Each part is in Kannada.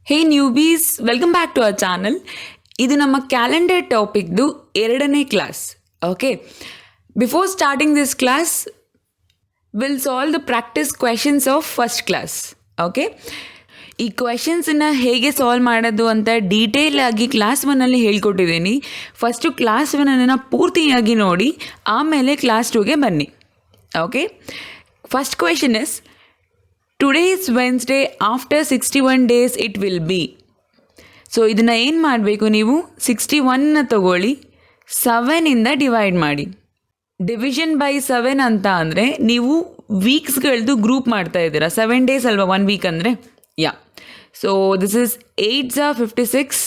Hey newbies, welcome back to our channel. ಇದು ನಮ್ಮ ಕ್ಯಾಲೆಂಡರ್ ಟಾಪಿಕ್ದು 2ನೇ class. Okay, before starting this class will solve the practice questions of first class. Okay, ಈ ಕ್ವೆಶನ್ಸನ್ನು ಹೇಗೆ ಸಾಲ್ವ್ ಮಾಡೋದು ಅಂತ ಡೀಟೇಲ್ ಆಗಿ ಕ್ಲಾಸ್ 1ಅಲ್ಲಿ ಹೇಳ್ಕೊಟ್ಟಿದ್ದೀನಿ. ಫಸ್ಟು ಕ್ಲಾಸ್ 1ಅನ್ನು ಪೂರ್ತಿಯಾಗಿ ನೋಡಿ, ಆಮೇಲೆ ಕ್ಲಾಸ್ 2ಗೆ ಬನ್ನಿ. Okay, first question is, today is Wednesday, after 61 days it will be. So ಇದನ್ನು ಏನು ಮಾಡಬೇಕು, ನೀವು 61ನ ತಗೊಳ್ಳಿ, 7ಇಂದ ಡಿವೈಡ್ ಮಾಡಿ. ಡಿವಿಷನ್ ಬೈ 7 ಅಂತ ಅಂದರೆ ನೀವು ವೀಕ್ಸ್ಗಳದ್ದು ಗ್ರೂಪ್ ಮಾಡ್ತಾ ಇದ್ದೀರಾ. 7 days ಅಲ್ವಾ 1 week ಅಂದರೆ. ಸೊ ದಿಸ್ ಇಸ್ 8 56,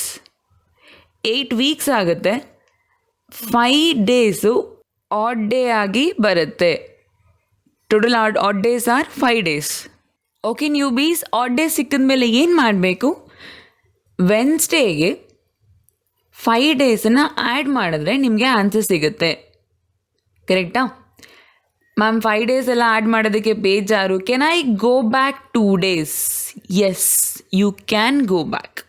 8 weeks ಆಗುತ್ತೆ. 5 days ಆಡ್ ಡೇ ಆಗಿ ಬರುತ್ತೆ. Total odd days are 5 days. Okay newbies, odd day ಸಿಕ್ಕಿದ ಮೇಲೆ ಏನು ಮಾಡಬೇಕು, ವೆನ್ಸ್ಡೇಗೆ 5 daysನ ಆ್ಯಡ್ ಮಾಡಿದ್ರೆ ನಿಮಗೆ ಆನ್ಸರ್ ಸಿಗುತ್ತೆ. ಕರೆಕ್ಟಾ ಮ್ಯಾಮ್? 5 days ಎಲ್ಲ ಆ್ಯಡ್ ಮಾಡೋದಕ್ಕೆ ಬೇಜಾರು. Can I go back 2 days? Yes, you can go back.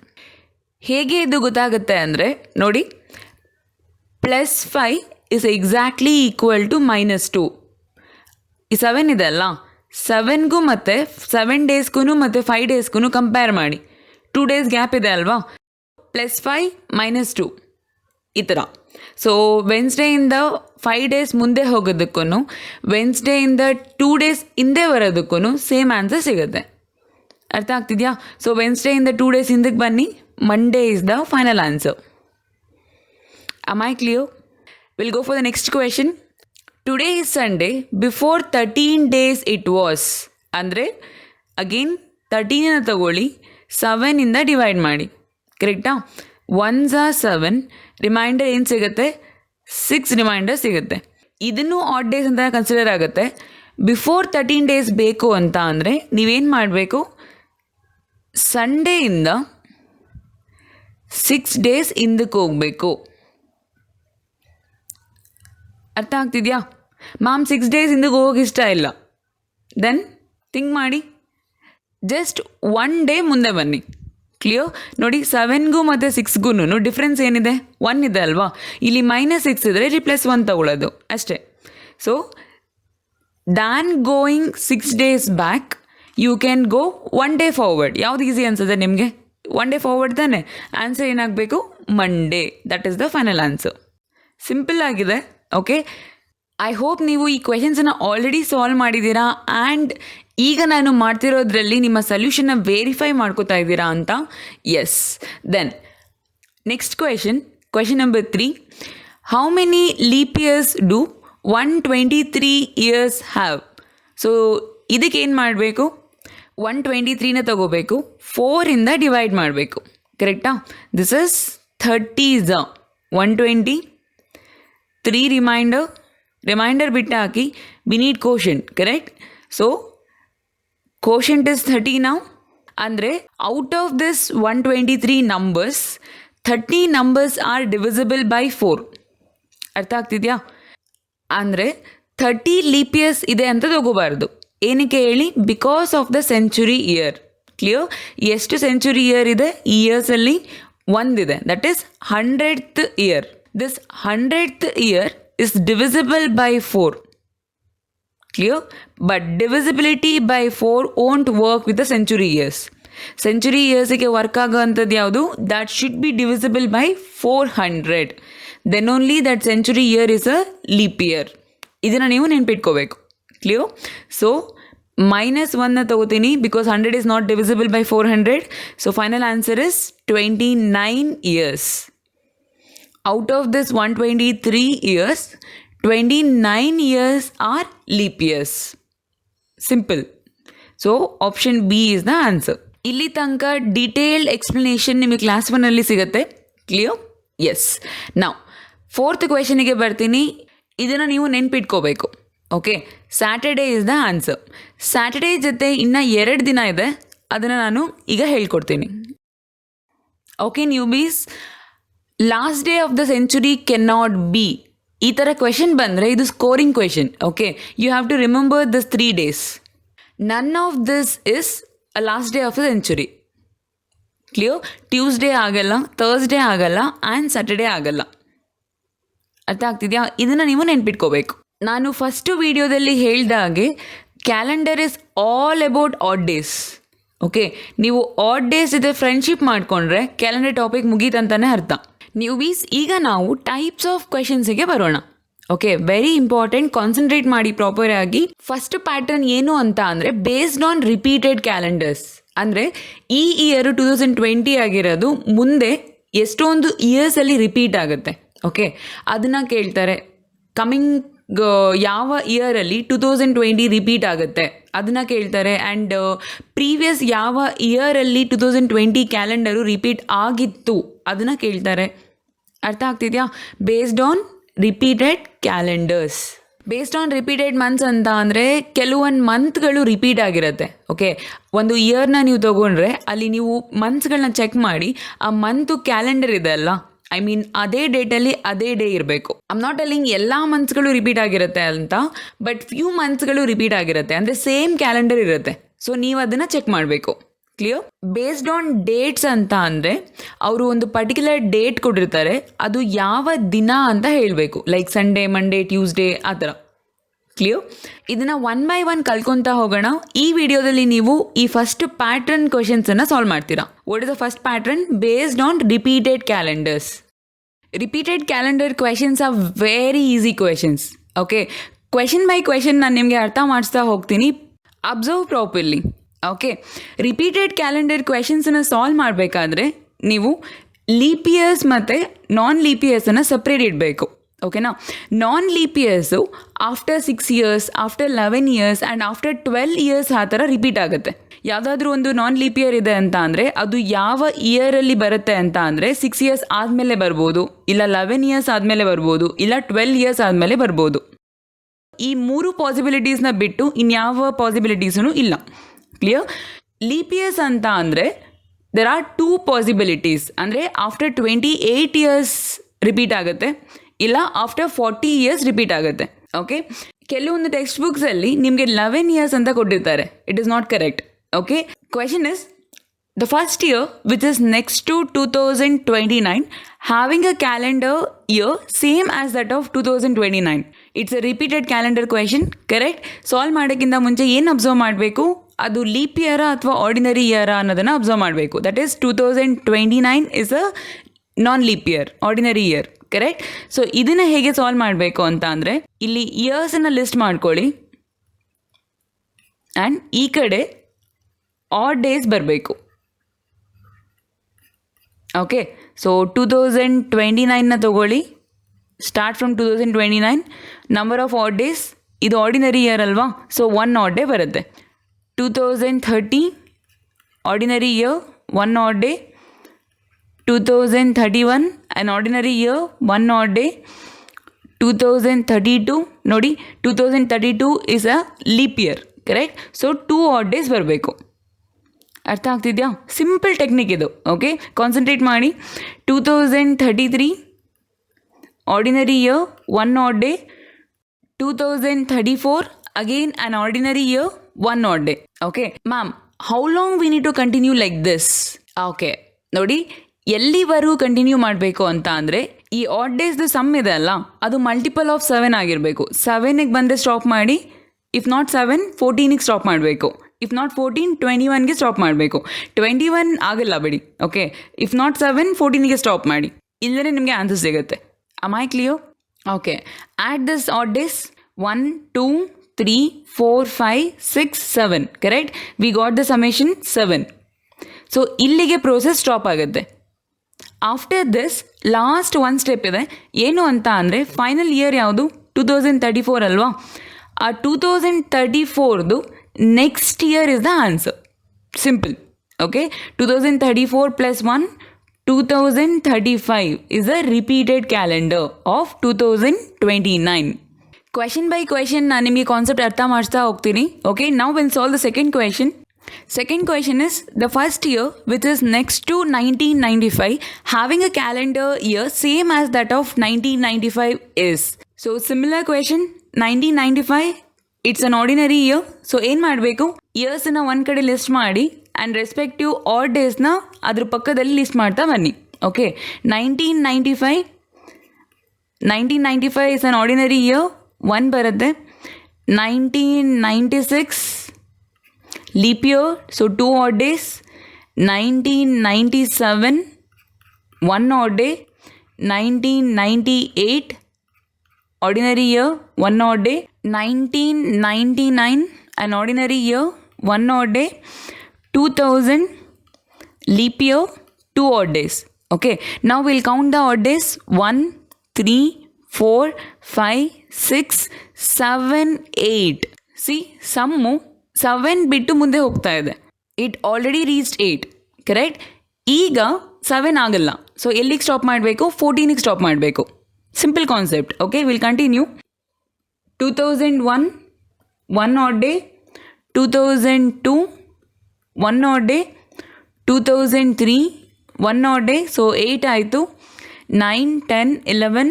ಹೇಗೆ ಇದು ಗೊತ್ತಾಗುತ್ತೆ ಅಂದರೆ ನೋಡಿ, +5 ಇಸ್ ಎಕ್ಸಾಕ್ಟ್ಲಿ ಈಕ್ವಲ್ ಟು -2. ಈ 7 ಇದೆ ಅಲ್ಲ, 7ಗೂ ಮತ್ತು 7 daysಗೂ ಮತ್ತು 5 daysಗೂ ಕಂಪೇರ್ ಮಾಡಿ. 2 days ಗ್ಯಾಪ್ ಇದೆ ಅಲ್ವಾ, +5 -2 ಈ ಥರ. ಸೊ ವೆನ್ಸ್ಡೇಯಿಂದ 5 days ಮುಂದೆ ಹೋಗೋದಕ್ಕೂ, ವೆನ್ಸ್ಡೇಯಿಂದ 2 days ಹಿಂದೆ ಬರೋದಕ್ಕೂ ಸೇಮ್ ಆನ್ಸರ್ ಸಿಗುತ್ತೆ. ಅರ್ಥ ಆಗ್ತಿದೆಯಾ? ಸೊ ವೆನ್ಸ್ಡೇಯಿಂದ 2 days ಹಿಂದಕ್ಕೆ ಬನ್ನಿ, Monday is the final answer. Am I clear? Will go for the next question. Today is Sunday, before 13 days it was. ಅಂದರೆ ಅಗೇನ್ 13ನ ತಗೊಳ್ಳಿ, 7ಇಂದ ಡಿವೈಡ್ ಮಾಡಿ. ಕರೆಕ್ಟಾ? 1s are 7, ರಿಮೈಂಡರ್ ಏನು ಸಿಗುತ್ತೆ, 6 ರಿಮೈಂಡರ್ ಸಿಗುತ್ತೆ. ಇದನ್ನು ಆಡ್ ಡೇಸ್ ಅಂತ ಕನ್ಸಿಡರ್ ಆಗುತ್ತೆ. ಬಿಫೋರ್ 13 days ಬೇಕು ಅಂತ ಅಂದರೆ ನೀವೇನು ಮಾಡಬೇಕು, ಸಂಡೇಯಿಂದ 6 days ಹಿಂದಕ್ಕೆ ಹೋಗಬೇಕು. ಅರ್ಥ ಆಗ್ತಿದೆಯಾ? ಮ್ಯಾಮ್ 6 days ಹಿಂದಕ್ಕೆ ಹೋಗೋಕೆ ಇಷ್ಟ ಇಲ್ಲ, ದೆನ್ ಥಿಂಕ್ ಮಾಡಿ, ಜಸ್ಟ್ 1 day ಮುಂದೆ ಬನ್ನಿ. ಕ್ಲಿಯರ್? ನೋಡಿ, 7ಗೂ ಮತ್ತು 6ಗೂ ಡಿಫ್ರೆನ್ಸ್ ಏನಿದೆ, 1 ಇದೆ ಅಲ್ವಾ. ಇಲ್ಲಿ -6 ಇದ್ದರೆ ಇಲ್ಲಿ +1 ತಗೊಳ್ಳೋದು ಅಷ್ಟೇ. So then going 6 days back, you can go 1 day forward. ಯಾವ್ದು ಈಸಿ ಅನ್ಸುತ್ತೆ ನಿಮಗೆ? 1 day ಫಾರ್ವರ್ಡ್ ತಾನೆ. ಆನ್ಸರ್ ಏನಾಗಬೇಕು, Monday. That is the final answer. Simple ಆಗಿದೆ. ಓಕೆ, ಐ ಹೋಪ್ ನೀವು ಈ ಕ್ವೆಶನ್ಸನ್ನು ಆಲ್ರೆಡಿ ಸಾಲ್ವ್ ಮಾಡಿದ್ದೀರಾ ಆ್ಯಂಡ್ ಈಗ ನಾನು ಮಾಡ್ತಿರೋದ್ರಲ್ಲಿ ನಿಮ್ಮ ಸೊಲ್ಯೂಷನ್ನ ವೆರಿಫೈ ಮಾಡ್ಕೋತಾ ಇದ್ದೀರಾ ಅಂತ. Yes. Then next question number 3. How many leap years do 123 years have? So ಇದಕ್ಕೆ ಏನು ಮಾಡಬೇಕು, 123ನ ತಗೋಬೇಕು, 4ಇಂದ ಡಿವೈಡ್ ಮಾಡಬೇಕು. ಕರೆಕ್ಟಾ? ದಿಸ್ ಇಸ್ 30s 120, 3 ರಿಮೈಂಡರ್ ಬಿಟ್ಟು ಹಾಕಿ. We need quotient. Correct? So quotient is 30 ನಾವು. ಅಂದರೆ out of this 123 numbers, 30 numbers are divisible by 4. ಅರ್ಥ ಆಗ್ತಿದೆಯಾ? ಅಂದರೆ 30 ಲೀಪ್ ಇಯರ್ಸ್ ಇದೆ ಅಂತ ತಗೋಬಾರ್ದು. ಏನಕ್ಕೆ ಹೇಳಿ? Because of the century year. Clear? ಎಷ್ಟು ಸೆಂಚುರಿ ಇಯರ್ ಇದೆ ಈ ಇಯರ್ಸಲ್ಲಿ? 1 ಇದೆ, that is 100th year. This 100th year is divisible by 4. Clear? But divisibility by 4 won't work with the century years. Century yearsಗೆ ವರ್ಕ್ ಆಗೋವಂಥದ್ದು ಯಾವುದು? that should be divisible by 400. then only that century year is a leap year. ಇದನ್ನು ನೀವು ನೆನ್ಪಿಟ್ಕೋಬೇಕು. ಕ್ಲಿಯರ್? ಸೊ -1ನ ತಗೋತೀನಿ, because 100 is not divisible by 400. So final answer is 29 years. Out of this 123 years, 29 years are leap years. Simple. So option B is the answer. ಇಲ್ಲಿ ತನಕ ಡೀಟೇಲ್ಡ್ ಎಕ್ಸ್ಪ್ಲನೇಷನ್ ನಿಮಗೆ ಕ್ಲಾಸ್ 1ಅಲ್ಲಿ ಸಿಗುತ್ತೆ. ಕ್ಲಿಯರ್? ಎಸ್. ನಾವು 4th ಕ್ವೆಶನಿಗೆ ಬರ್ತೀನಿ. ಇದನ್ನು ನೀವು ನೆನ್ಪಿಟ್ಕೋಬೇಕು. Okay, Saturday is the answer. Saturday ಜೊತೆ ಇನ್ನು 2 ದಿನ ಇದೆ, ಅದನ್ನು ನಾನು ಈಗ ಹೇಳ್ಕೊಡ್ತೀನಿ. Okay newbies, last day of the century can not be. ಈ ಥರ ಕ್ವೆಶನ್ ಬಂದರೆ ಇದು scoring question. Okay, you have to remember this 3 days. None of this is a last day of the century. Clear? Tuesday ಆಗಲ್ಲ, ಥರ್ಸ್ಡೇ ಆಗಲ್ಲ ಆ್ಯಂಡ್ ಸ್ಯಾಟರ್ಡೇ ಆಗಲ್ಲ. ಅರ್ಥ ಆಗ್ತಿದೆಯಾ? ಇದನ್ನು ನೀವು ನೆನ್ಪಿಟ್ಕೋಬೇಕು. ನಾನು ಫಸ್ಟು ವಿಡಿಯೋದಲ್ಲಿ ಹೇಳ್ದಾಗೆ calendar is all about add days. Okay, ನೀವು ಆಡ್ ಡೇಸ್ ಇದೆ ಫ್ರೆಂಡ್ಶಿಪ್ ಮಾಡಿಕೊಂಡ್ರೆ ಕ್ಯಾಲೆಂಡರ್ ಟಾಪಿಕ್ ಮುಗೀತಂತಾನೆ ಅರ್ಥ. ಈಗ ನಾವು ಟೈಪ್ಸ್ ಆಫ್ ಕ್ವೆಶನ್ಸಿಗೆ ಬರೋಣ. ಓಕೆ, ವೆರಿ ಇಂಪಾರ್ಟೆಂಟ್, ಕಾನ್ಸಂಟ್ರೇಟ್ ಮಾಡಿ ಪ್ರಾಪರ್ ಆಗಿ. ಫಸ್ಟ್ ಪ್ಯಾಟರ್ನ್ ಏನು ಅಂತ ಅಂದರೆ ಬೇಸ್ಡ್ ಆನ್ ರಿಪೀಟೆಡ್ ಕ್ಯಾಲೆಂಡರ್ಸ್. ಅಂದರೆ ಈ ಇಯರ್ 2020 ಆಗಿರೋದು ಮುಂದೆ ಎಷ್ಟೊಂದು ಇಯರ್ಸಲ್ಲಿ ರಿಪೀಟ್ ಆಗುತ್ತೆ. ಓಕೆ, ಅದನ್ನು ಕೇಳ್ತಾರೆ. ಕಮಿಂಗ್ ಯಾವ ಇಯರಲ್ಲಿ 2020 ರಿಪೀಟ್ ಆಗುತ್ತೆ ಅದನ್ನು ಕೇಳ್ತಾರೆ. ಆ್ಯಂಡ್ ಪ್ರೀವಿಯಸ್ ಯಾವ ಇಯರಲ್ಲಿ 2020 ಕ್ಯಾಲೆಂಡರು ರಿಪೀಟ್ ಆಗಿತ್ತು ಅದನ್ನು ಕೇಳ್ತಾರೆ. ಅರ್ಥ ಆಗ್ತಿದೆಯಾ? Based on repeated calendars. Based on repeated months ಅಂತ ಅಂದರೆ ಕೆಲವೊಂದು ಮಂತ್ಗಳು ರಿಪೀಟ್ ಆಗಿರುತ್ತೆ. ಓಕೆ, ಒಂದು ಇಯರ್ನ ನೀವು ತೊಗೊಂಡ್ರೆ ಅಲ್ಲಿ ನೀವು ಮಂತ್ಸ್ಗಳನ್ನ ಚೆಕ್ ಮಾಡಿ ಆ ಮಂತು ಕ್ಯಾಲೆಂಡರ್ ಇದೆ ಅಲ್ಲ, ಐ ಮೀನ್ ಅದೇ ಡೇಟಲ್ಲಿ ಅದೇ ಡೇ ಇರಬೇಕು. ಐಮ್ ನಾಟ್ ಟೆಲ್ಲಿಂಗ್ ಎಲ್ಲ ಮಂತ್ಸ್ಗಳು ರಿಪೀಟ್ ಆಗಿರುತ್ತೆ ಅಂತ, ಬಟ್ ಫ್ಯೂ ಮಂತ್ಸ್ಗಳು ರಿಪೀಟ್ ಆಗಿರುತ್ತೆ, ಅಂದರೆ ಸೇಮ್ ಕ್ಯಾಲೆಂಡರ್ ಇರುತ್ತೆ. ಸೊ ನೀವು ಅದನ್ನು ಚೆಕ್ ಮಾಡಬೇಕು. ಕ್ಲಿಯರ್? ಬೇಸ್ಡ್ ಆನ್ ಡೇಟ್ಸ್ ಅಂತ ಅಂದರೆ ಅವರು ಒಂದು ಪರ್ಟಿಕ್ಯುಲರ್ ಡೇಟ್ ಕೊಟ್ಟಿರ್ತಾರೆ, ಅದು ಯಾವ ದಿನ ಅಂತ ಹೇಳಬೇಕು. ಲೈಕ್ ಸಂಡೇ, ಮಂಡೇ, ಟ್ಯೂಸ್ಡೇ ಆ ಥರ. ಕ್ಲಿಯರ್? ಇದನ್ನು 1 by 1 ಕಲ್ಕೊತಾ ಹೋಗೋಣ. ಈ ವಿಡಿಯೋದಲ್ಲಿ ನೀವು ಈ ಫಸ್ಟ್ ಪ್ಯಾಟ್ರನ್ ಕ್ವೆಶನ್ಸನ್ನು ಸಾಲ್ವ್ ಮಾಡ್ತೀರಾ. What is the first pattern? Based on repeated calendars. Repeated calendar questions are very easy questions. Okay, question by question ನಾನು ನಿಮಗೆ ಅರ್ಥ ಮಾಡಿಸ್ತಾ ಹೋಗ್ತೀನಿ. Observe properly. Okay, repeated calendar ಕ್ವೆಶನ್ಸನ್ನು ಸಾಲ್ವ್ ಮಾಡಬೇಕಾದ್ರೆ ನೀವು ಲೀಪ್ ಇಯರ್ಸ್ ಮತ್ತು ನಾನ್ ಲೀಪ್ ಇಯರ್ಸನ್ನು ಸಪ್ರೇಟ್ ಇಡಬೇಕು. ಓಕೆನಾ? Non leap years after 6 years, after 11 years and after 12 years ಆ ಥರ ರಿಪೀಟ್ ಆಗುತ್ತೆ. ಯಾವುದಾದ್ರೂ ಒಂದು ನಾನ್ ಲೀಪ್ ಇಯರ್ ಇದೆ ಅಂತ ಅಂದರೆ ಅದು ಯಾವ ಇಯರಲ್ಲಿ ಬರುತ್ತೆ ಅಂತ ಅಂದರೆ 6 years ಆದಮೇಲೆ ಬರ್ಬೋದು, ಇಲ್ಲ 11 years ಆದಮೇಲೆ ಬರ್ಬೋದು, ಇಲ್ಲ 12 years ಆದಮೇಲೆ ಬರ್ಬೋದು. ಈ 3 ಪಾಸಿಬಿಲಿಟೀಸ್ನ ಬಿಟ್ಟು ಇನ್ಯಾವ ಪಾಸಿಬಿಲಿಟೀಸೂ ಇಲ್ಲ. ಕ್ಲಿಯರ್? ಲೀಪ್ ಇಯರ್ಸ್ ಅಂತ ಅಂದರೆ ದೆರ್ ಆರ್ 2 ಪಾಸಿಬಿಲಿಟೀಸ್. ಅಂದರೆ ಆಫ್ಟರ್ 28 years ರಿಪೀಟ್ ಆಗುತ್ತೆ, ಇಲ್ಲ ಆಫ್ಟರ್ 40 years ರಿಪೀಟ್ ಆಗುತ್ತೆ. ಓಕೆ, ಕೆಲವೊಂದು ಟೆಕ್ಸ್ಟ್ ಬುಕ್ಸಲ್ಲಿ ನಿಮಗೆ 11 years ಅಂತ ಕೊಟ್ಟಿರ್ತಾರೆ. It is not correct. Okay, question is the first year which is next to 2029 having a calendar year same as that of 2029. It's a repeated calendar question. Correct? Solve ಮಾಡೋಕ್ಕಿಂತ ಮುಂಚೆ ಏನು ಅಬ್ಸರ್ವ್ ಮಾಡಬೇಕು? ಅದು ಲೀಪ್ ಇಯರಾ ಅಥವಾ ಆರ್ಡಿನರಿ ಇಯರಾ ಅನ್ನೋದನ್ನು ಅಬ್ಸರ್ವ್ ಮಾಡಬೇಕು. That is 2029 is a non leap year, ordinary year. Correct? So ಇದನ್ನು ಹೇಗೆ ಸಾಲ್ವ್ ಮಾಡಬೇಕು ಅಂತ ಅಂದರೆ ಇಲ್ಲಿ ಇಯರ್ಸನ್ನು ಲಿಸ್ಟ್ ಮಾಡ್ಕೊಳ್ಳಿ ಆ್ಯಂಡ್ ಈ ಕಡೆ ಆಡ್ ಡೇಸ್ ಬರಬೇಕು. ಓಕೆ, ಸೊ 2029ನ ತೊಗೊಳ್ಳಿ. Start from 2029. Number of odd days, ಇದು ಆರ್ಡಿನರಿ ಇಯರ್ ಅಲ್ವಾ, ಸೊ 1 ಆಡ್ ಡೇ ಬರುತ್ತೆ. 2030 ordinary year, 1 odd day. 2031 an ordinary year, 1 odd day. 2032 ನೋಡಿ, 2032 is a leap year. Correct? So 2 odd days ಬರಬೇಕು. ಅರ್ಥ ಆಗ್ತಿದೆಯಾ? ಸಿಂಪಲ್ ಟೆಕ್ನಿಕ್ ಇದು. ಓಕೆ, ಕಾನ್ಸಂಟ್ರೇಟ್ ಮಾಡಿ. 2033 ordinary year, 1 odd day. 2034 again an ordinary year, 1 odd day. Okay ma'am, how long we need to continue like this? Okay ನೋಡಿ, ಎಲ್ಲಿವರೆಗೂ ಕಂಟಿನ್ಯೂ ಮಾಡಬೇಕು ಅಂತ ಅಂದರೆ ಈ ಆಡ್ ಡೇಸ್ದು ಸಮ್ ಇದೆ ಅಲ್ಲ, ಅದು ಮಲ್ಟಿಪಲ್ ಆಫ್ 7 ಆಗಿರಬೇಕು. 7ಗೆ ಬಂದರೆ ಸ್ಟಾಪ್ ಮಾಡಿ. ಇಫ್ ನಾಟ್ 7, 14ಗೆ ಸ್ಟಾಪ್ ಮಾಡಬೇಕು. ಇಫ್ ನಾಟ್ 14, 21ಗೆ ಸ್ಟಾಪ್ ಮಾಡಬೇಕು. 21 ಆಗಲ್ಲ ಬಿಡಿ. ಓಕೆ, ಇಫ್ ನಾಟ್ 7, 14ಗೆ ಸ್ಟಾಪ್ ಮಾಡಿ. ಇಲ್ಲದೇ ನಿಮಗೆ ಆನ್ಸರ್ ಸಿಗುತ್ತೆ. Am I clear? Okay, add this add days. 1, 2, 3, 4, 5, 6, 7. Correct? V got the summation 7. So ಇಲ್ಲಿಗೆ ಪ್ರೋಸೆಸ್ ಸ್ಟಾಪ್ ಆಗುತ್ತೆ. ಆಫ್ಟರ್ ದಿಸ್ ಲಾಸ್ಟ್ 1 ಸ್ಟೆಪ್ ಇದೆ. ಏನು ಅಂತ ಅಂದರೆ ಫೈನಲ್ ಇಯರ್ ಯಾವುದು? 2034 ಅಲ್ವಾ? ಆ 2034ದು next year is the answer. Simple. Okay, 2034 + 1, 2035 is a repeated calendar of 2029. Question by question ನಾನು ನಿಮಗೆ ಕಾನ್ಸೆಪ್ಟ್ ಅರ್ಥ ಮಾಡಿಸ್ತಾ ಹೋಗ್ತೀನಿ. Okay, now will solve the second question. Second question is the first year which is next to 1995 having a calendar year same as that of 1995 is. So similar question. 1995 it's an ordinary year. So ಏನು ಮಾಡಬೇಕು? ಇಯರ್ಸನ್ನು ಒಂದು ಕಡೆ ಲಿಸ್ಟ್ ಮಾಡಿ ಆ್ಯಂಡ್ ರೆಸ್ಪೆಕ್ಟಿವ್ ಆಡ್ ಡೇಸ್ನ ಅದ್ರ ಪಕ್ಕದಲ್ಲಿ ಲಿಸ್ಟ್ ಮಾಡ್ತಾ ಬನ್ನಿ. Okay, 1995 is an ordinary year, 1 ಬರುತ್ತೆ. 1996 leap year, so 2 odd days. 1997 1 odd day. 1998 ordinary year, 1 odd day. 1999 an ordinary year, 1 odd day. 2000 leap year, 2 odd days. Okay, now we'll count the odd days. 1 3 4 5 6 7 8. See, sum 7 ಬಿಟ್ಟು ಮುಂದೆ ಹೋಗ್ತಾ ಇದೆ. It already reached 8, correct? ಈಗ 7 ಆಗಲ್ಲ, ಸೊ ಎಲ್ಲಿಗೆ ಸ್ಟಾಪ್ ಮಾಡಬೇಕು? 14ಗೆ ಸ್ಟಾಪ್ ಮಾಡಬೇಕು. Simple concept. Okay, will continue. 2001 1 odd day. 2002 1 odd day. 2003 1 odd day, so 8 ಆಯಿತು. 9 10 11,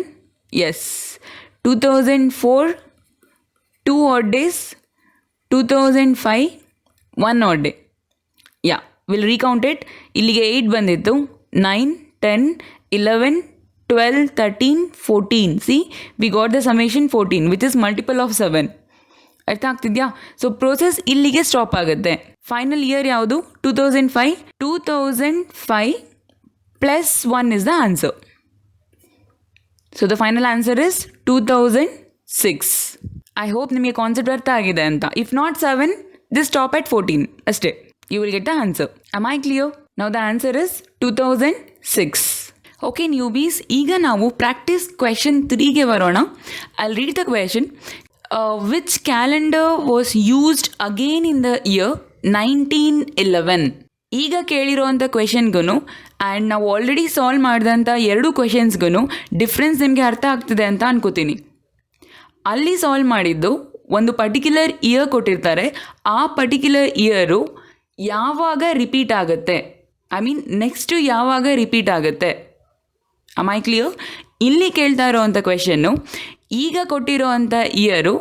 yes. 2004 2 odd days. 2005 1 odd day. Yeah, will recount it. ಇಲ್ಲಿಗೆ 8 ಬಂದಿತ್ತು. 9 10 11 12 13 14. See, we got the summation 14 which is multiple of 7. ಅರ್ಥ ಆಗ್ತಿದ್ಯಾ? ಸೊ ಪ್ರೋಸೆಸ್ ಇಲ್ಲಿಗೆ ಸ್ಟಾಪ್ ಆಗುತ್ತೆ. ಫೈನಲ್ ಇಯರ್ ಯಾವುದು? 2005. 2005 plus 1 is the answer. So the final answer is 2006. I hope ನಿಮಗೆ ಕಾನ್ಸೆಪ್ಟ್ ಅರ್ಥ ಆಗಿದೆ ಅಂತ. ಇಫ್ ನಾಟ್ 7, ದಿಸ್ ಸ್ಟಾಪ್ ಎಟ್ 14 ಅಷ್ಟೇ. You will get the answer. Am I clear? Now the answer is 2006. Okay newbies, ಈಗ ನಾವು ಪ್ರಾಕ್ಟೀಸ್ ಕ್ವೆಶನ್ 3ಗೆ ಬರೋಣ. I'll read the question. Which calendar was used again in the year 1911? ಈಗ ಕೇಳಿರೋವಂಥ ಕ್ವೆಶನ್ಗೂ ಆ್ಯಂಡ್ ನಾವು ಆಲ್ರೆಡಿ ಸಾಲ್ವ್ ಮಾಡಿದಂಥ 2 ಕ್ವೆಶನ್ಸ್ಗೂ ಡಿಫ್ರೆನ್ಸ್ ನಿಮಗೆ ಅರ್ಥ ಆಗ್ತಿದೆ ಅಂತ ಅನ್ಕೋತೀನಿ. ಅಲ್ಲಿ ಸಾಲ್ವ್ ಮಾಡಿದ್ದು ಒಂದು ಪರ್ಟಿಕ್ಯುಲರ್ ಇಯರ್ ಕೊಟ್ಟಿರ್ತಾರೆ. ಆ ಪರ್ಟಿಕ್ಯುಲರ್ ಇಯರು ಯಾವಾಗ ರಿಪೀಟ್ ಆಗುತ್ತೆ, ಐ ಮೀನ್ ನೆಕ್ಸ್ಟು ಯಾವಾಗ ರಿಪೀಟ್ ಆಗುತ್ತೆ. am I clear? ಇಲ್ಲಿ ಕೇಳ್ತಾ ಇರೋವಂಥ ಕ್ವೆಶನ್ನು, ಈಗ ಕೊಟ್ಟಿರೋ ಅಂಥ ಇಯರು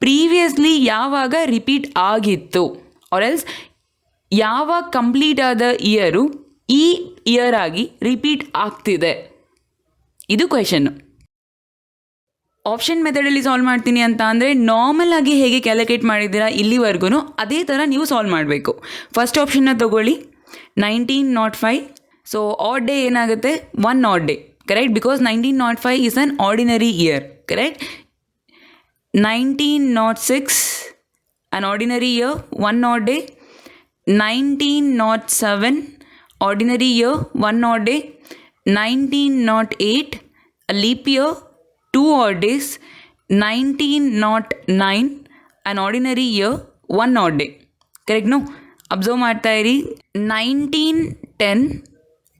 ಪ್ರೀವಿಯಸ್ಲಿ ಯಾವಾಗ ರಿಪೀಟ್ ಆಗಿತ್ತು, ಆರ್ ಎಲ್ಸ್ ಯಾವಾಗ ಕಂಪ್ಲೀಟ್ ಆದ ಇಯರು ಈ ಇಯರ್ ಆಗಿ ರಿಪೀಟ್ ಆಗ್ತಿದೆ. ಇದು ಕ್ವೆಶನ್ನು. ಆಪ್ಷನ್ ಮೆಥಡಲ್ಲಿ ಸಾಲ್ವ್ ಮಾಡ್ತೀನಿ ಅಂತ ಅಂದರೆ ನಾರ್ಮಲ್ ಆಗಿ ಹೇಗೆ ಕ್ಯಾಲ್ಕುಲೇಟ್ ಮಾಡಿದ್ದೀರಾ ಇಲ್ಲಿವರೆಗೂ ಅದೇ ಥರ ನೀವು ಸಾಲ್ವ್ ಮಾಡಬೇಕು. ಫಸ್ಟ್ ಆಪ್ಷನ್ನ ತೊಗೊಳ್ಳಿ, 1905. ಸೊ ಆಡ್ ಡೇ ಏನಾಗುತ್ತೆ? 1 odd day, correct? Because 1905 is an ordinary year, correct? 1906 an ordinary year, 1 odd day. 1907 ordinary year, 1 odd day. 1908 a leap year, 2 odd days. 1909 an ordinary year, 1 odd day. Correct? No, observe ಮಾಡ್ತಾ ಇರಿ. 1910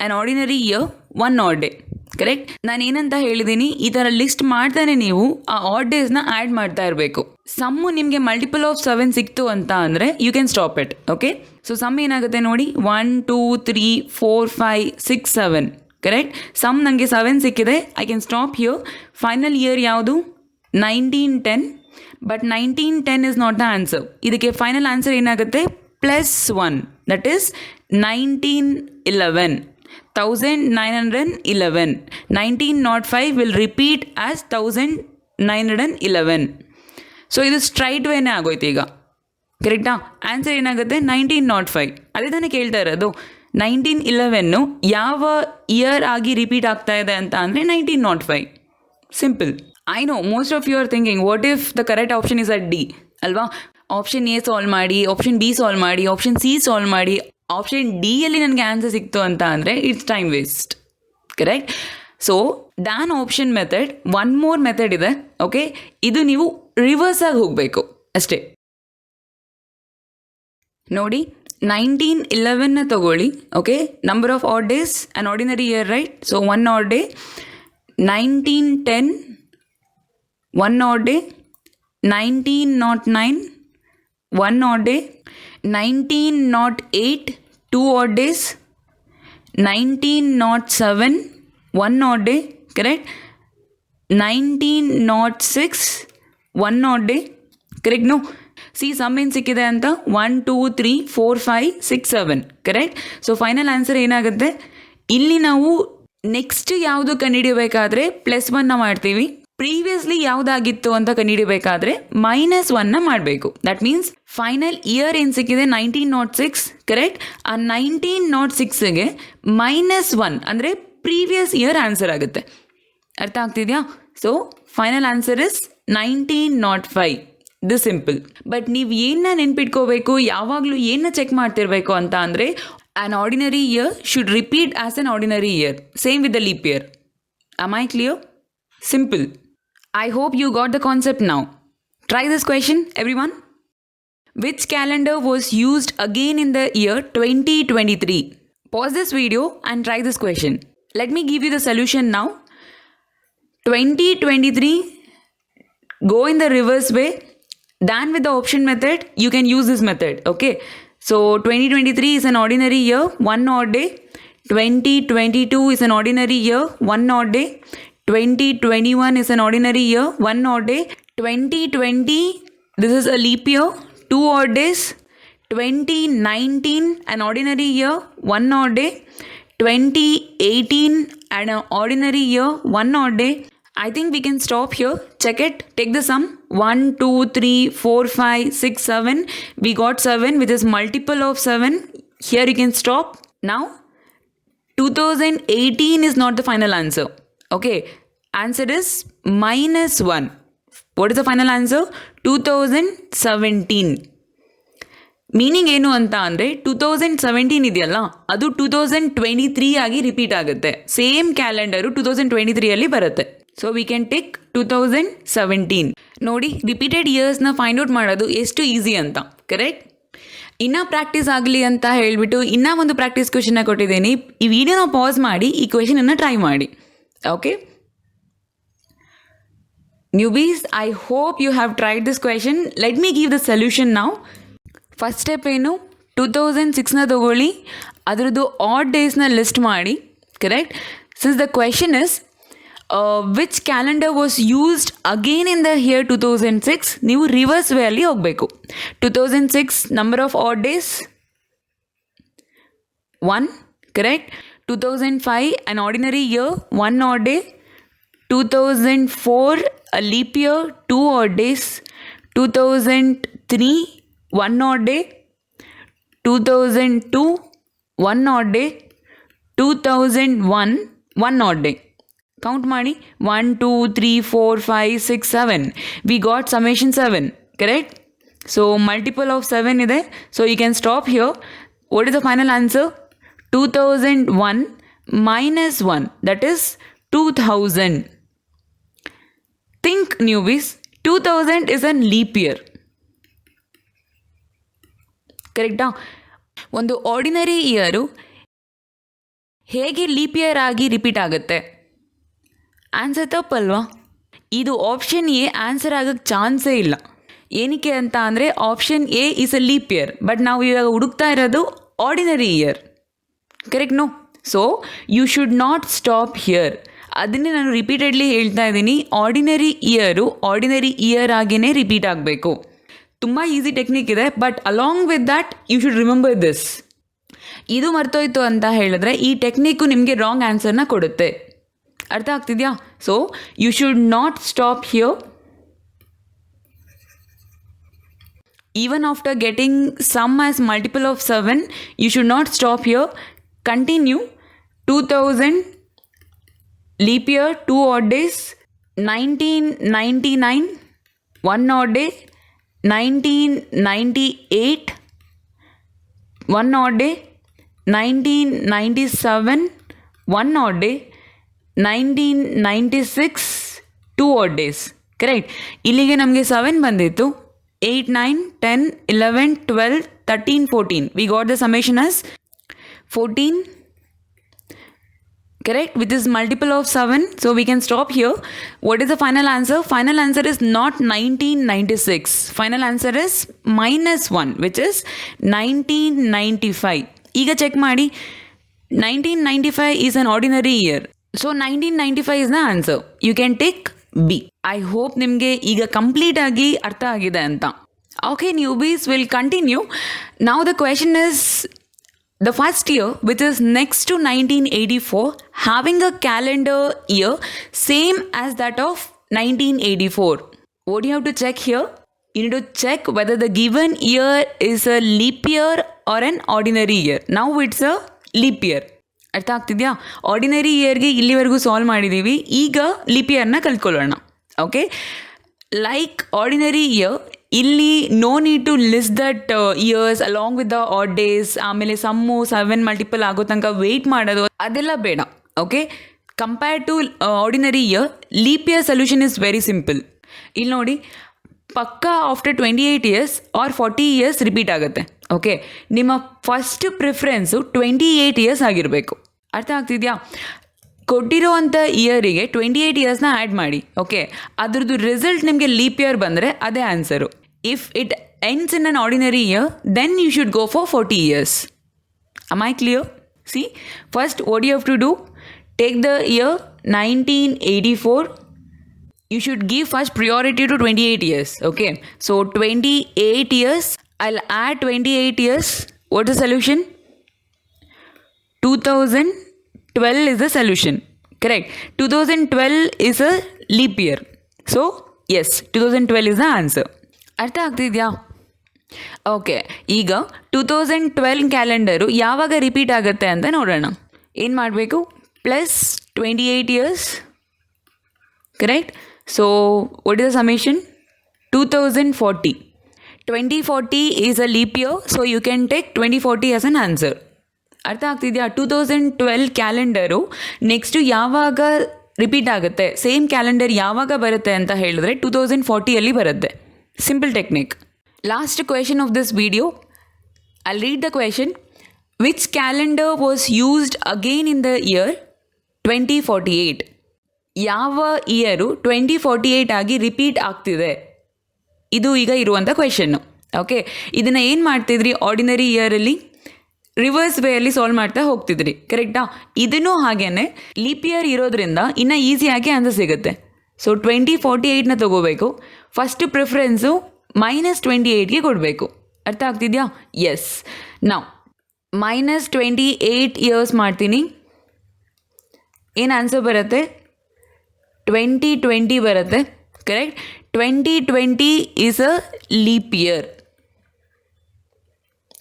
an ordinary year, 1 odd day. Correct? ನಾನು ಏನಂತ ಹೇಳಿದ್ದೀನಿ, ಈ ಥರ ಲಿಸ್ಟ್ ಮಾಡ್ತಾನೆ ನೀವು ಆ ಆಡ್ ಡೇಸ್ನ ಆ್ಯಡ್ ಮಾಡ್ತಾ ಇರಬೇಕು. ಸಮ್ಮು ನಿಮಗೆ ಮಲ್ಟಿಪಲ್ ಆಫ್ 7 ಸಿಕ್ತು ಅಂತ ಅಂದರೆ you can stop it. Okay, so sum ಏನಾಗುತ್ತೆ ನೋಡಿ, 1 2 3 4 5 6 7. ಕರೆಕ್ಟ್? ಸಮ್ ನನಗೆ 7 ಸಿಕ್ಕಿದೆ. I can stop here. Final year ಯಾವುದು? 1910. But 1910 is not the answer. ಇದಕ್ಕೆ ಫೈನಲ್ ಆನ್ಸರ್ ಏನಾಗುತ್ತೆ? +1, that is 1911. 1911. 1905 will repeat as 1911. So ಇದು ಸ್ಟ್ರೈಟ್ ವೇನೇ ಆಗೋಯ್ತು ಈಗ. ಕರೆಕ್ಟಾ? ಆನ್ಸರ್ ಏನಾಗುತ್ತೆ? 1905. ಅದೇ ತಾನೇ ಕೇಳ್ತಾ ಇರೋದು. 1911 ಯಾವ ಇಯರ್ ಆಗಿ ರಿಪೀಟ್ ಆಗ್ತಾ ಇದೆ ಅಂತ ಅಂದರೆ 1905. Simple. I know most of you are thinking, what if the correct option is at D ಅಲ್ವಾ? ಆಪ್ಷನ್ ಎ ಸಾಲ್ವ್ ಮಾಡಿ, ಆಪ್ಷನ್ ಬಿ ಸಾಲ್ವ್ ಮಾಡಿ, ಆಪ್ಷನ್ ಸಿ ಸಾಲ್ವ್ ಮಾಡಿ, ಆಪ್ಷನ್ ಡಿಯಲ್ಲಿ ನನಗೆ ಆನ್ಸರ್ ಸಿಕ್ತು ಅಂತ ಅಂದರೆ it's time waste. Correct? So then option method, 1 more method ಇದೆ. ಓಕೆ, ಇದು ನೀವು ರಿವರ್ಸಾಗಿ ಹೋಗಬೇಕು ಅಷ್ಟೇ. ನೋಡಿ, 1911ನ ತಗೊಳ್ಳಿ. ಓಕೆ, number of odd days an ordinary year, right? So 1 odd day. 1910 1 odd day. 1909 1 odd day. 1908 2 odd days. 1907 1 odd day, correct? 1906 1 odd day, correct? No. See sum ಏನು ಸಿಕ್ಕಿದೆ ಅಂತ 1 2 3 4 5 6 7 ಕರೆಕ್ಟ್. ಸೊ ಫೈನಲ್ ಆನ್ಸರ್ ಏನಾಗುತ್ತೆ, ಇಲ್ಲಿ ನಾವು ನೆಕ್ಸ್ಟ್ ಯಾವುದು ಕಂಡುಹಿಡಿಯಬೇಕಾದ್ರೆ +1ನ ಮಾಡ್ತೀವಿ, ಪ್ರೀವಿಯಸ್ಲಿ ಯಾವುದಾಗಿತ್ತು ಅಂತ ಕಂಡುಹಿಡಿಯಬೇಕಾದ್ರೆ -1ನ ಮಾಡಬೇಕು. ದಟ್ ಮೀನ್ಸ್ ಫೈನಲ್ ಇಯರ್ ಏನು ಸಿಕ್ಕಿದೆ 1906 ಕರೆಕ್ಟ್. ಆ 1906ಗೆ -1 ಅಂದರೆ ಪ್ರೀವಿಯಸ್ ಇಯರ್ ಆನ್ಸರ್ ಆಗುತ್ತೆ. ಅರ್ಥ ಆಗ್ತಿದೆಯಾ? So final answer is 1905. This simple. But ನೀವು ಏನನ್ನ ನೆನ್ಪಿಟ್ಕೋಬೇಕು, ಯಾವಾಗಲೂ ಏನನ್ನ ಚೆಕ್ ಮಾಡ್ತಿರ್ಬೇಕು ಅಂತ ಅಂದರೆ an ordinary year should repeat as an ordinary year. Same with the leap year. Am I clear? Simple. I hope you got the concept now. Try this question, everyone. Which calendar was used again in the year 2023? Pause this video and try this question. Let me give you the solution now. 2023, go in the reverse way. Than with the option method, you can use this method. Okay. So 2023 is an ordinary year, 1 odd day. 2022 is an ordinary year, 1 odd day. 2021 is an ordinary year, 1 odd day. 2020, this is a leap year, 2 odd days. 2019, an ordinary year, 1 odd day. 2018, an ordinary year, 1 odd day. I think we can stop here. Check it. Take the sum. 1, 2, 3, 4, 5, 6, 7. We got 7, which is multiple of 7. Here you can stop. Now, 2018 is not the final answer. Okay. Answer is -1. What is the final answer? 2017. Meaning ಏನು ಅಂತ ಅಂದರೆ 2017 ಇದೆಯಲ್ಲ, ಅದು 2023 ಆಗಿ ರಿಪೀಟ್ ಆಗುತ್ತೆ. ಸೇಮ್ ಕ್ಯಾಲೆಂಡರು 2023 ಬರುತ್ತೆ. So we can take 2017. ನೋಡಿ, ರಿಪೀಟೆಡ್ ಇಯರ್ಸ್ನ ಫೈಂಡ್ ಔಟ್ ಮಾಡೋದು ಎಷ್ಟು ಈಸಿ ಅಂತ, ಕರೆಕ್ಟ್? ಇನ್ನೂ ಪ್ರಾಕ್ಟೀಸ್ ಆಗಲಿ ಅಂತ ಹೇಳಿಬಿಟ್ಟು ಇನ್ನೂ ಒಂದು ಪ್ರಾಕ್ಟೀಸ್ ಕ್ವೆಶನ್ನ ಕೊಟ್ಟಿದ್ದೀನಿ. ಈ ವಿಡಿಯೋನ ಪಾಸ್ ಮಾಡಿ ಈ ಕ್ವೆಶನನ್ನು ಟ್ರೈ ಮಾಡಿ. Okay newbies, I hope you have tried this question. Let me give the solution ನಾವು. ಫಸ್ಟ್ ಸ್ಟೆಪ್ ಏನು, 2006ನ ತಗೊಳ್ಳಿ, ಅದರದ್ದು ಆಡ್ ಡೇಸ್ನ ಲಿಸ್ಟ್ ಮಾಡಿ, correct? Since the question is which calendar was used again in the year 2006, ನೀವು ರಿವರ್ಸ್ ವೇ ಅಲ್ಲಿ ಹೋಗಬೇಕು. 2006 number of odd days 1, correct? 2005 an ordinary year, 1 odd day. 2004 a leap year, 2 odd days. 2003 1 odd day. 2002 1 odd day. 2001 1 odd day. Count ಮಾಡಿ, 1 2 3 4 5 6 7. We got summation 7, correct? So multiple of 7 ಇದೆ. So you can stop here. What is the final answer? 2001 minus 1, that is 2000. Think, newbies, 2000 is a leap year. ಕರೆಕ್ಟಾ? ಒಂದು ಆರ್ಡಿನರಿ ಇಯರು ಹೇಗೆ ಲೀಪ್ ಇಯರ್ ಆಗಿ ರಿಪೀಟ್ ಆಗುತ್ತೆ? ಆನ್ಸರ್ ತಪ್ಪಲ್ವಾ? ಇದು ಆಪ್ಷನ್ ಎ ಆನ್ಸರ್ ಆಗೋಕ್ಕೆ ಚಾನ್ಸೇ ಇಲ್ಲ. ಏನಕ್ಕೆ ಅಂತ ಅಂದರೆ option A is a leap year, but ನಾವು ಇವಾಗ ಹುಡುಕ್ತಾ ಇರೋದು ordinary year, correct? No. So you should not stop here. ಅದನ್ನೇ ನಾನು ರಿಪೀಟೆಡ್ಲಿ ಹೇಳ್ತಾ ಇದ್ದೀನಿ, ಆರ್ಡಿನರಿ ಇಯರು ಆರ್ಡಿನರಿ ಇಯರ್ ಆಗಿಯೇ ರಿಪೀಟ್ ಆಗಬೇಕು. ತುಂಬ ಈಸಿ ಟೆಕ್ನಿಕ್ ಇದೆ, but along with that you should remember this. ಇದು ಮರ್ತೋಯ್ತು ಅಂತ ಹೇಳಿದ್ರೆ ಈ ಟೆಕ್ನಿಕ್ಕು ನಿಮಗೆ ರಾಂಗ್ ಆನ್ಸರ್ನ ಕೊಡುತ್ತೆ. ಅರ್ಥ ಆಗ್ತಿದೆಯಾ? So you should not stop here. Even after getting sum as multiple of 7, you should not stop here. Continue. 2000 leap year, 2 odd days. 1999 1 odd day. 1998 1 odd day. 1997 1 odd day. 1996 2 odd days. Correct? ಇಲ್ಲಿಗೆ ನಮಗೆ 7 ಬಂದಿತ್ತು. 8, 9, 10, 11, 12, 13, 14. We got the summation as 14. Correct? Which is multiple of 7. So we can stop here. What is the final answer? Final answer is not 1996. Final answer is -1, which is 1995. ಈಗ ಚೆಕ್ ಮಾಡಿ. 1995 is an ordinary year. So 1995 is the answer. You can take B. I hope ನಿಮಗೆ ಈಗ ಕಂಪ್ಲೀಟಾಗಿ ಅರ್ಥ ಆಗಿದೆ ಅಂತ. Okay, newbies will continue. Now the question is the first year, which is next to 1984, having a calendar year same as that of 1984. What do you have to check here? You need to check whether the given year is a leap year or an ordinary year. Now it's a leap year. ಅರ್ಥ ಆಗ್ತಿದೆಯಾ? ಆರ್ಡಿನರಿ ಇಯರ್ಗೆ ಇಲ್ಲಿವರೆಗೂ ಸಾಲ್ವ್ ಮಾಡಿದ್ದೀವಿ. ಈಗ ಲೀಪ್ ಇಯರ್ನ ಕಲ್ತ್ಕೊಳ್ಳೋಣ. ಓಕೆ, ಲೈಕ್ ಆರ್ಡಿನರಿ ಇಯರ್, ಇಲ್ಲಿ no need to list that years along with the odd days, ಆಮೇಲೆ ಸಮ್ಮು 7 ಮಲ್ಟಿಪಲ್ ಆಗೋ ತನಕ ವೆಯ್ಟ್ ಮಾಡೋದು ಅದೆಲ್ಲ ಬೇಡ. Okay, compare to ordinary year, leap year solution is very simple. ಇಲ್ಲಿ ನೋಡಿ, ಪಕ್ಕಾ after 28 years or 40 years repeat ಆಗುತ್ತೆ. ಓಕೆ, ನಿಮ್ಮ ಫಸ್ಟ್ ಪ್ರಿಫರೆನ್ಸು 28 ಇಯರ್ಸ್ ಆಗಿರಬೇಕು. ಅರ್ಥ ಆಗ್ತಿದೆಯಾ? ಕೊಟ್ಟಿರೋ ಅಂಥ ಇಯರಿಗೆ 28 ಇಯರ್ಸ್ನ ಆ್ಯಡ್ ಮಾಡಿ. ಓಕೆ, ಅದ್ರದ್ದು ರಿಸಲ್ಟ್ ನಿಮಗೆ ಲೀಪ್ ಇಯರ್ ಬಂದರೆ ಅದೇ answer. If it ends in an ordinary year, then you should go for 40 years. Am I clear? See, first what you have to do, take the year 1984. You should give first priority to 28 years. Okay, so 28 years, I'll add 28 years. What's the solution? 2012 is the solution. Correct. 2012 is a leap year. So, yes, 2012 is the answer. ಅರ್ಥ ಆಗ್ತಿದೆಯಾ? ಓಕೆ, ಈಗ 2012 ಕ್ಯಾಲೆಂಡರು ಯಾವಾಗ ರಿಪೀಟ್ ಆಗುತ್ತೆ ಅಂತ ನೋಡೋಣ. ಏನು ಮಾಡಬೇಕು? Plus 28 years. Correct. So what is the summation? 2040. 2040 is a leap year, so you can take 2040 as an answer. ಅರ್ಥ ಆಗ್ತಿದೆಯಾ? 2012 ಕ್ಯಾಲೆಂಡರು ನೆಕ್ಸ್ಟು ಯಾವಾಗ ರಿಪೀಟ್ ಆಗುತ್ತೆ, ಸೇಮ್ ಕ್ಯಾಲೆಂಡರ್ ಯಾವಾಗ ಬರುತ್ತೆ ಅಂತ ಹೇಳಿದ್ರೆ 2040 ಬರುತ್ತೆ. Simple technique. Last question of this video, I'll read the question. Which calendar was used again in the year 2048? ಯಾವ ಇಯರು 2048 ಆಗಿ ರಿಪೀಟ್ ಆಗ್ತಿದೆ? ಇದು ಈಗ ಇರುವಂಥ ಕ್ವೆಶನ್ನು. ಓಕೆ, ಇದನ್ನು ಏನು ಮಾಡ್ತಿದ್ರಿ? ಆರ್ಡಿನರಿ ಇಯರಲ್ಲಿ ರಿವರ್ಸ್ ವೇಯಲ್ಲಿ ಸಾಲ್ವ್ ಮಾಡ್ತಾ ಹೋಗ್ತಿದ್ರಿ. ಕರೆಕ್ಟಾ? ಇದನ್ನೂ ಹಾಗೇ ಲೀಪ್ ಇಯರ್ ಇರೋದ್ರಿಂದ ಇನ್ನೂ ಈಸಿಯಾಗಿ ಆನ್ಸರ್ ಸಿಗುತ್ತೆ. ಸೊ 2048ನ ತೊಗೋಬೇಕು. ಫಸ್ಟ್ ಪ್ರಿಫರೆನ್ಸು -28ಗೆ ಕೊಡಬೇಕು. ಅರ್ಥ ಆಗ್ತಿದೆಯಾ? ಎಸ್. ನಾವು -28 ಇಯರ್ಸ್ ಮಾಡ್ತೀನಿ. ಏನು ಆನ್ಸರ್ ಬರುತ್ತೆ? 2020 ಬರುತ್ತೆ. Correct. 2020 is a leap year.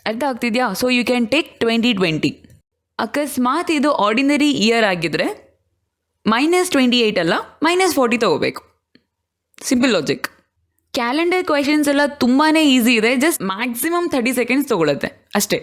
ಅರ್ಥ ಆಗ್ತಿದೆಯಾ? So you can take 2020. ಅಕಸ್ಮಾತ್ ಇದು ಆರ್ಡಿನರಿ ಇಯರ್ ಆಗಿದ್ದರೆ -28 ಅಲ್ಲ -40 ತೊಗೋಬೇಕು. Simple logic. ಕ್ಯಾಲೆಂಡರ್ ಕ್ವೆಶನ್ಸ್ ಎಲ್ಲ ತುಂಬಾ ಈಸಿ ಇದೆ. ಜಸ್ಟ್ ಮ್ಯಾಕ್ಸಿಮಮ್ 30 ಸೆಕೆಂಡ್ಸ್ ತೊಗೊಳುತ್ತೆ ಅಷ್ಟೇ.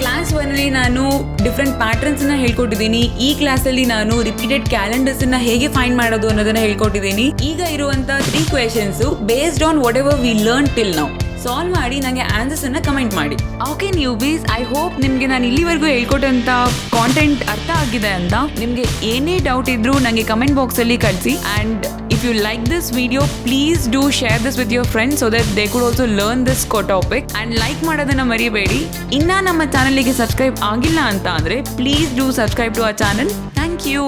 ಕ್ಲಾಸ್ 1ಅಲ್ಲಿ ನಾನು ಡಿಫ್ರೆಂಟ್ ಪ್ಯಾಟರ್ನ್ಸನ್ನು ಹೇಳ್ಕೊಟ್ಟಿದ್ದೀನಿ. ಈ ಕ್ಲಾಸಲ್ಲಿ ನಾನು ರಿಪೀಟೆಡ್ ಕ್ಯಾಲೆಂಡರ್ಸನ್ನು ಹೇಗೆ ಫೈಂಡ್ ಮಾಡೋದು ಅನ್ನೋದನ್ನು ಹೇಳ್ಕೊಟ್ಟಿದ್ದೀನಿ. ಈಗ ಇರುವಂಥ 3 questions based on what ever we learn till now solve ಮಾಡಿ ನನಗೆ ಆನ್ಸರ್ಸನ್ನು ಕಮೆಂಟ್ ಮಾಡಿ. ಓಕೆ ನ್ಯೂಬೀಸ್, ಐ ಹೋಪ್ ನಿಮಗೆ ನಾನು ಇಲ್ಲಿವರೆಗೂ ಹೇಳ್ಕೊಟ್ಟಂಥ ಕಾಂಟೆಂಟ್ ಅರ್ಥ ಆಗಿದೆ ಅಂತ. ನಿಮಗೆ ಏನೇ ಡೌಟ್ ಇದ್ದರೂ ನನಗೆ ಕಮೆಂಟ್ ಬಾಕ್ಸಲ್ಲಿ ಕಳಿಸಿ. And if you like this video, please do share this with your friends so that they could also learn this topic. And like ಮಾಡೋದನ್ನು ಮರಿಬೇಡಿ. ಇನ್ನೂ ನಮ್ಮ ಚಾನಲ್ಗೆ ಸಬ್ಸ್ಕ್ರೈಬ್ ಆಗಿಲ್ಲ ಅಂತ ಅಂದರೆ please do subscribe to our channel. Thank you.